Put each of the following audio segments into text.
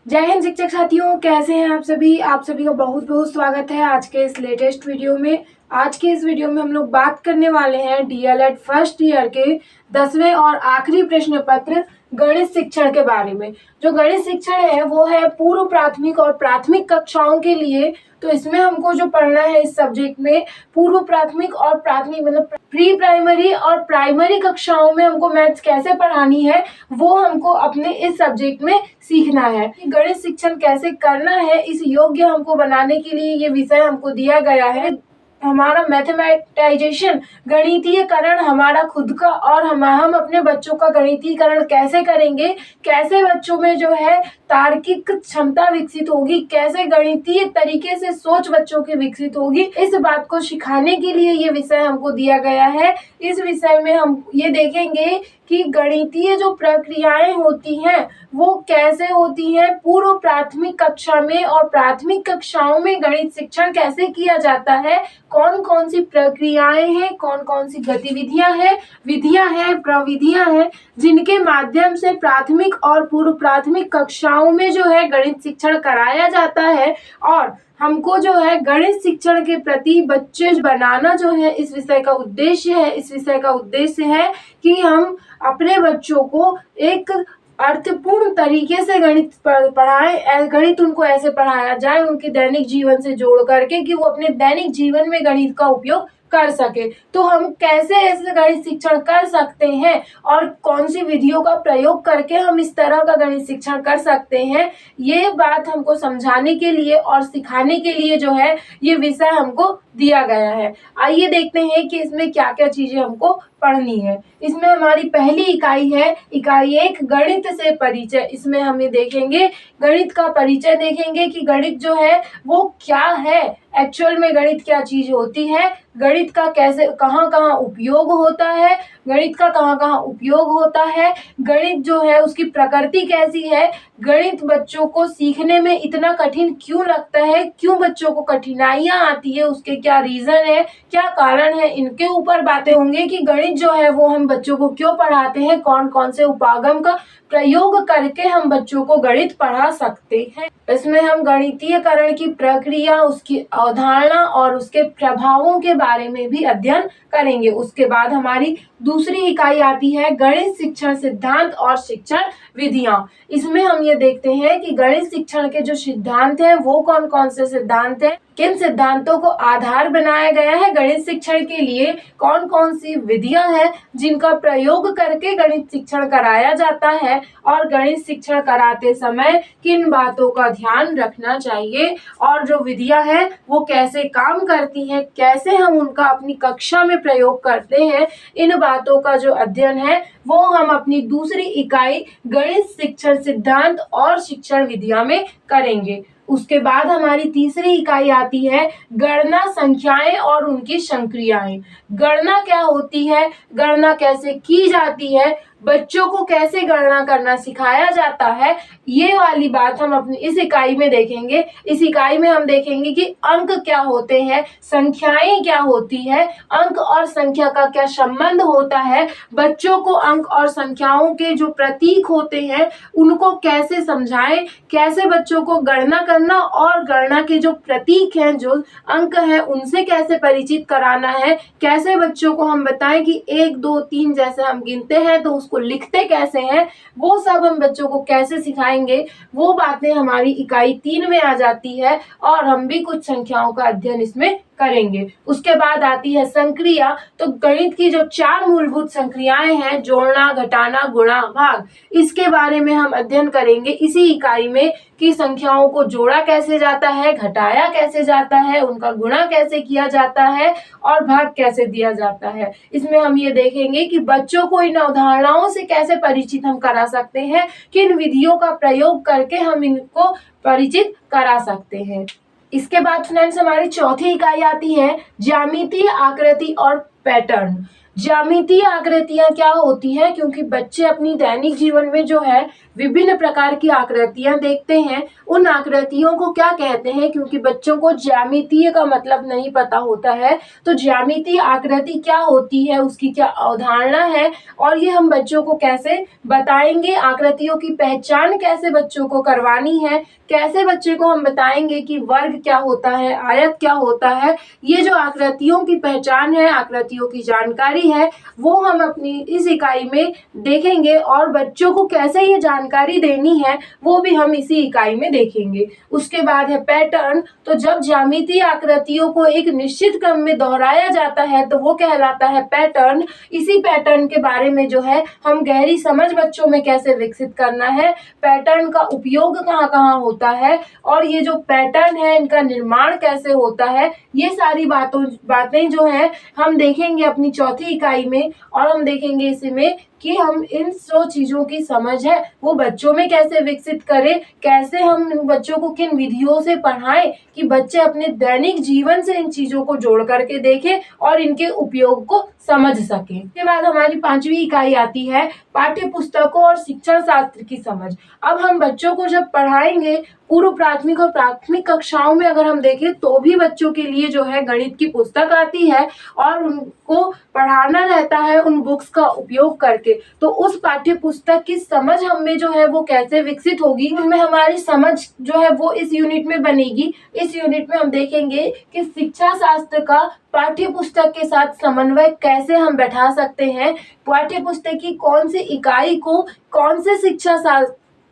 जय हिंद शिक्षक साथियों, कैसे हैं आप सभी। आप सभी का बहुत बहुत स्वागत है आज के इस लेटेस्ट वीडियो में। आज के इस वीडियो में हम लोग बात करने वाले हैं डीएलएड फर्स्ट ईयर के 10वें और आखिरी प्रश्न पत्र गणित शिक्षण के बारे में। जो गणित शिक्षण है वो है पूर्व प्राथमिक और प्राथमिक कक्षाओं के लिए। तो इसमें हमको जो पढ़ना है इस सब्जेक्ट में पूर्व प्राथमिक और प्राथमिक मतलब प्री प्राइमरी और प्राइमरी कक्षाओं में हमको मैथ्स कैसे पढ़ानी है वो हमको अपने इस सब्जेक्ट में सीखना है। गणित शिक्षण कैसे करना है इस योग्य हमको बनाने के लिए ये विषय हमको दिया गया है। हमारा मैथमेटाइजेशन गणितीयकरण हमारा खुद का और हम अपने बच्चों का गणितीयकरण कैसे करेंगे, कैसे बच्चों में जो है तार्किक क्षमता विकसित होगी, कैसे गणितीय तरीके से सोच बच्चों की विकसित होगी, इस बात को सिखाने के लिए ये विषय हमको दिया गया है। इस विषय में हम ये देखेंगे कि गणितीय जो प्रक्रियाएं होती हैं वो कैसे होती हैं, पूर्व प्राथमिक कक्षा में और प्राथमिक कक्षाओं में गणित शिक्षण कैसे किया जाता है, कौन कौन सी प्रक्रियाएं हैं, कौन कौन सी गतिविधियां हैं, विधियां हैं, प्रविधियां हैं जिनके माध्यम से प्राथमिक और पूर्व प्राथमिक कक्षाओं में जो है गणित शिक्षण कराया जाता है। और हमको जो है गणित शिक्षण के प्रति बच्चे बनाना जो है इस विषय का उद्देश्य है। इस विषय का उद्देश्य है कि हम अपने बच्चों को एक अर्थपूर्ण तरीके से गणित पढ़ाएं, गणित उनको ऐसे पढ़ाया जाए उनके दैनिक जीवन से जोड़ करके कि वो अपने दैनिक जीवन में गणित का उपयोग कर सके। तो हम कैसे ऐसे गणित शिक्षण कर सकते हैं और कौन सी विधियों का प्रयोग करके हम इस तरह का गणित शिक्षण कर सकते हैं, ये बात हमको समझाने के लिए और सिखाने के लिए जो है ये विषय हमको दिया गया है। आइए देखते हैं कि इसमें क्या क्या चीजें हमको पढ़नी है। इसमें हमारी पहली इकाई है इकाई 1 गणित से परिचय। इसमें हम ये देखेंगे गणित का परिचय देखेंगे कि गणित जो है वो क्या है, एक्चुअल में गणित क्या चीज होती है, गणित का कैसे कहाँ कहाँ उपयोग होता है, गणित का कहाँ कहाँ उपयोग होता है, गणित जो है उसकी प्रकृति कैसी है, गणित बच्चों को सीखने में इतना कठिन क्यों लगता है, क्यों बच्चों को कठिनाइयां आती है, उसके क्या रीजन है, क्या कारण है, इनके ऊपर बातें होंगे कि गणित जो है वो हम बच्चों को क्यों पढ़ाते हैं, कौन कौन से उपागम का प्रयोग करके हम बच्चों को गणित पढ़ा सकते हैं। इसमें हम गणितीयकरण की प्रक्रिया, उसकी अवधारणा और उसके प्रभावों के बारे में भी अध्ययन करेंगे। उसके बाद हमारी दूसरी इकाई आती है गणित शिक्षण सिद्धांत और शिक्षण विधियां। इसमें हम ये देखते हैं कि गणित शिक्षण के जो सिद्धांत हैं वो कौन कौन से सिद्धांत हैं, किन सिद्धांतों को आधार बनाया गया है गणित शिक्षण के लिए, कौन कौन सी विधियां हैं जिनका प्रयोग करके गणित शिक्षण कराया जाता है और गणित शिक्षण कराते समय किन बातों का ध्यान रखना चाहिए और जो विधियां हैं वो कैसे काम करती हैं, कैसे हम उनका अपनी कक्षा में प्रयोग करते हैं, इन बातों का जो अध्ययन है वो हम अपनी दूसरी इकाई गणित शिक्षण सिद्धांत और शिक्षण विधियां में करेंगे। उसके बाद हमारी तीसरी इकाई आती है गणना संख्याएं और उनकी संक्रियाएं। गणना क्या होती है, गणना कैसे की जाती है, बच्चों को कैसे गणना करना सिखाया जाता है, ये वाली बात हम अपनी इस इकाई में देखेंगे। इस इकाई में हम देखेंगे कि अंक क्या होते हैं, संख्याएं क्या होती है, अंक और संख्या का क्या संबंध होता है, बच्चों को अंक और संख्याओं के जो प्रतीक होते हैं उनको कैसे समझाएं, कैसे बच्चों को गणना करना और गणना के जो प्रतीक हैं, जो अंक हैं, उनसे कैसे परिचित कराना है, कैसे बच्चों को हम बताएं कि 1 2 3 जैसे हम गिनते हैं तो उसको लिखते कैसे हैं, वो सब हम बच्चों को कैसे सिखाएंगे, वो बातें हमारी इकाई 3 में आ जाती है और हम भी कुछ संख्याओं का अध्ययन इसमें करेंगे। उसके बाद आती है संक्रिया। तो गणित की जो 4 मूलभूत संक्रियाएं हैं, जोड़ना, घटाना, गुणा, भाग, इसके बारे में हम अध्ययन करेंगे इसी इकाई में कि संख्याओं को जोड़ा कैसे जाता है, घटाया कैसे जाता है, उनका गुणा कैसे किया जाता है और भाग कैसे दिया जाता है। इसमें हम ये देखेंगे कि बच्चों को इन अवधारणाओं से कैसे परिचित हम करा सकते हैं, किन विधियों का प्रयोग करके हम इनको परिचित करा सकते हैं। इसके बाद फ्रेंड्स हमारी चौथी इकाई आती है ज्यामितीय आकृति और पैटर्न। ज्यामितीय आकृतियां क्या होती है, क्योंकि बच्चे अपनी दैनिक जीवन में जो है विभिन्न प्रकार की आकृतियां देखते हैं। उन आकृतियों को क्या कहते हैं, क्योंकि बच्चों को ज्यामितीय का मतलब नहीं पता होता है, तो ज्यामितीय आकृति क्या होती है, उसकी क्या अवधारणा है और ये हम बच्चों को कैसे बताएंगे, आकृतियों की पहचान कैसे बच्चों को करवानी है, कैसे बच्चे को हम बताएंगे कि वर्ग क्या होता है, आयत क्या होता है। ये जो आकृतियों की पहचान है, आकृतियों की जानकारी है, वो हम अपनी इस इकाई में देखेंगे और बच्चों को कैसे ये जानकारी देनी है वो भी हम इसी इकाई में देखेंगे। उसके बाद है पैटर्न। तो जब ज्यामितीय आकृतियों को एक निश्चित क्रम में दोहराया जाता है तो वो कहलाता है पैटर्न। इसी पैटर्न के बारे में जो है हम गहरी समझ बच्चों में कैसे विकसित करना है, पैटर्न का उपयोग कहाँ कहाँ होता है और ये जो पैटर्न है इनका निर्माण कैसे होता है, ये सारी बातें जो है हम देखेंगे अपनी चौथी इकाई में। और हम देखेंगे इसमें कि हम इन जो चीजों की समझ है वो बच्चों में कैसे विकसित करें, कैसे हम बच्चों को किन विधियों से पढ़ाएं कि बच्चे अपने दैनिक जीवन से इन चीजों को जोड़ करके देखें और इनके उपयोग को समझ सकें। इसके बाद हमारी पांचवी इकाई आती है पाठ्य पुस्तकों और शिक्षण शास्त्र की समझ। अब हम बच्चों को जब पढ़ाएंगे पूर्व प्राथमिक और प्राथमिक कक्षाओं में अगर हम देखें तो भी बच्चों के लिए जो है गणित की पुस्तक आती है और उनको पढ़ाना रहता है उन बुक्स का उपयोग करके। तो उस पाठ्य पुस्तक की समझ हमें जो है वो कैसे विकसित होगी, उनमें हमारी समझ जो है वो इस यूनिट में बनेगी। इस यूनिट में हम देखेंगे कि शिक्षा शास्त्र का पाठ्य पुस्तक के साथ समन्वय कैसे हम बैठा सकते हैं, पाठ्य पुस्तक की कौन सी इकाई को कौन से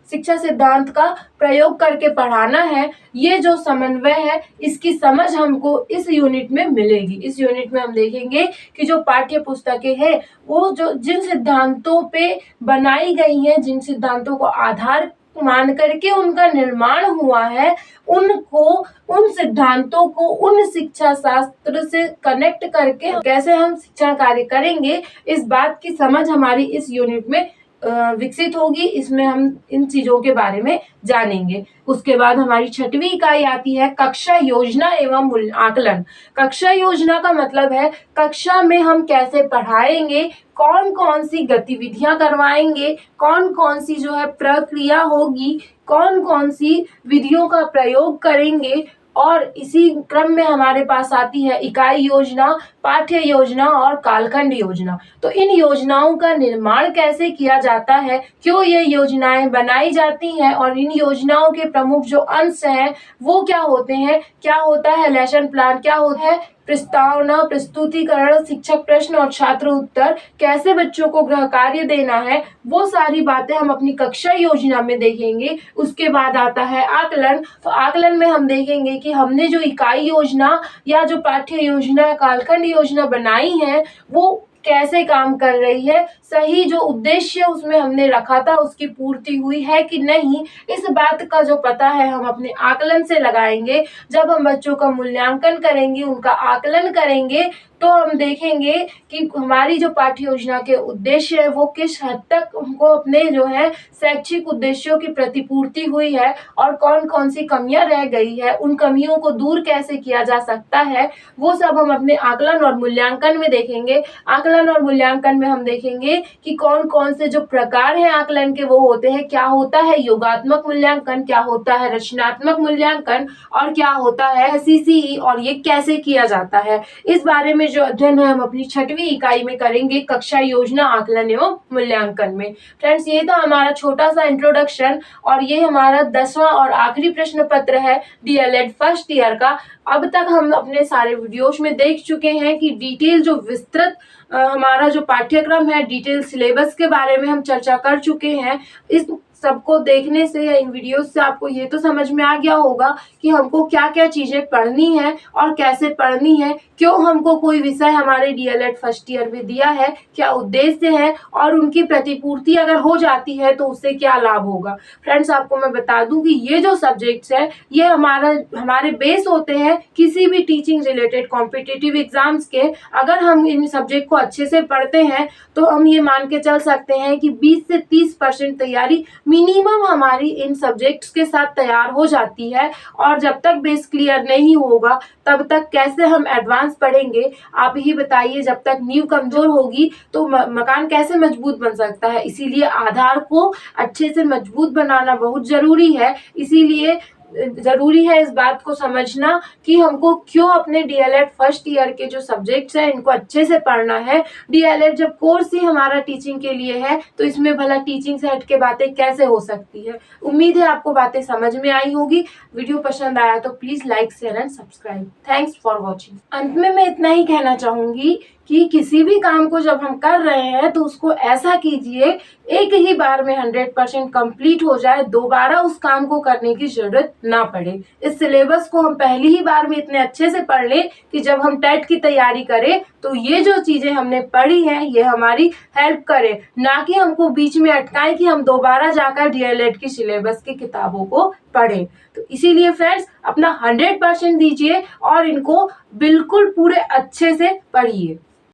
शिक्षा सिद्धांत का प्रयोग करके पढ़ाना है, ये जो समन्वय है इसकी समझ हमको इस यूनिट में मिलेगी। इस यूनिट में हम देखेंगे कि जो पाठ्य पुस्तकें हैं वो जो जिन सिद्धांतों पे बनाई गई हैं, जिन सिद्धांतों को आधार मान करके उनका निर्माण हुआ है, उनको उन सिद्धांतों को उन शिक्षा शास्त्र से कनेक्ट करके कैसे हम शिक्षण कार्य करेंगे, इस बात की समझ हमारी इस यूनिट में विकसित होगी। इसमें हम इन चीजों के बारे में जानेंगे। उसके बाद हमारी छठवीं इकाई आती है कक्षा योजना एवं आकलन। कक्षा योजना का मतलब है कक्षा में हम कैसे पढ़ाएंगे, कौन कौन सी गतिविधियां करवाएंगे, कौन कौन सी जो है प्रक्रिया होगी, कौन कौन सी विधियों का प्रयोग करेंगे। और इसी क्रम में हमारे पास आती है इकाई योजना, पाठ्य योजना और कालखंड योजना। तो इन योजनाओं का निर्माण कैसे किया जाता है, क्यों ये योजनाएं बनाई जाती हैं और इन योजनाओं के प्रमुख जो अंश हैं वो क्या होते हैं, क्या होता है लेसन प्लान, क्या होता है प्रस्तावना, प्रस्तुतिकरण, शिक्षक प्रश्न और छात्र उत्तर, कैसे बच्चों को गृह कार्य देना है, वो सारी बातें हम अपनी कक्षा योजना में देखेंगे। उसके बाद आता है आकलन। तो आकलन में हम देखेंगे कि हमने जो इकाई योजना या जो पाठ्य योजना, कालखंड योजना बनाई है वो कैसे काम कर रही है, सही जो उद्देश्य उसमें हमने रखा था उसकी पूर्ति हुई है कि नहीं, इस बात का जो पता है हम अपने आकलन से लगाएंगे। जब हम बच्चों का मूल्यांकन करेंगे, उनका आकलन करेंगे, तो हम देखेंगे कि हमारी जो पाठ्य योजना के उद्देश्य है वो किस हद तक हमको अपने जो है शैक्षिक उद्देश्यों की प्रतिपूर्ति हुई है और कौन कौन सी कमियां रह गई है, उन कमियों को दूर कैसे किया जा सकता है, वो सब हम अपने आकलन और मूल्यांकन में देखेंगे। आकलन और मूल्यांकन में हम देखेंगे कि कौन कौन से जो प्रकार हैं आकलन के वो होते हैं, क्या होता है योगात्मक मूल्यांकन, क्या होता है रचनात्मक मूल्यांकन और क्या होता है CCE और ये कैसे किया जाता है। इस बारे में जो अध्ययन है हम अपनी छठवीं इकाई में करेंगे कक्षा योजना, आकलन एवं मूल्यांकन में। फ्रेंड्स, ये था हमारा छोटा सा इंट्रोडक्शन और ये हमारा 10वां और आखिरी प्रश्न पत्र है DLED फर्स्ट ईयर का। अब तक हम अपने सारे वीडियोज में देख चुके हैं कि डिटेल जो विस्तृत हमारा जो पाठ्यक्रम है, डिटेल सिलेबस के बारे में हम चर्चा कर चुके हैं। इस सबको देखने से या इन वीडियोस से आपको ये तो समझ में आ गया होगा कि हमको क्या क्या चीजें पढ़नी है और कैसे पढ़नी है, क्यों हमको कोई विषय हमारे DLED फर्स्ट ईयर में दिया है, क्या उद्देश्य है और उनकी प्रतिपूर्ति अगर हो जाती है तो उससे क्या लाभ होगा। फ्रेंड्स, आपको मैं बता दूं कि ये जो सब्जेक्ट्स है ये हमारे बेस होते हैं किसी भी टीचिंग रिलेटेड कॉम्पिटिटिव एग्जाम्स के। अगर हम इन सब्जेक्ट को अच्छे से पढ़ते हैं तो हम ये मान के चल सकते हैं कि 20 से 30% तैयारी मिनिमम हमारी इन सब्जेक्ट्स के साथ तैयार हो जाती है। और जब तक बेस क्लियर नहीं होगा तब तक कैसे हम एडवांस पढ़ेंगे, आप ही बताइए। जब तक नींव कमजोर होगी तो मकान कैसे मजबूत बन सकता है। इसीलिए आधार को अच्छे से मजबूत बनाना बहुत जरूरी है। इसीलिए जरूरी है इस बात को समझना कि हमको क्यों अपने डीएलएड फर्स्ट ईयर के जो सब्जेक्ट्स हैं इनको अच्छे से पढ़ना है। डीएलएड जब कोर्स ही हमारा टीचिंग के लिए है तो इसमें भला टीचिंग से हटके बातें कैसे हो सकती है। उम्मीद है आपको बातें समझ में आई होगी। वीडियो पसंद आया तो please like share and subscribe. Thanks for watching. अंत में मैं इतना ही कहना चाहूंगी कि किसी भी काम को जब हम कर रहे हैं तो उसको ऐसा कीजिए एक ही बार में 100% कंप्लीट हो जाए, दोबारा उस काम को करने की जरूरत ना पड़े। इस सिलेबस को हम पहली ही बार में इतने अच्छे से पढ़ लें कि जब हम टेट की तैयारी करें तो ये जो चीजें हमने पढ़ी हैं ये हमारी हेल्प करे, ना कि हमको बीच में अटकाए कि हम दोबारा जाकर डीएलएड की सिलेबस की किताबों को पढ़ें। तो इसीलिए फ्रेंड्स अपना 100% दीजिए और इनको बिल्कुल पूरे अच्छे से पढ़िए।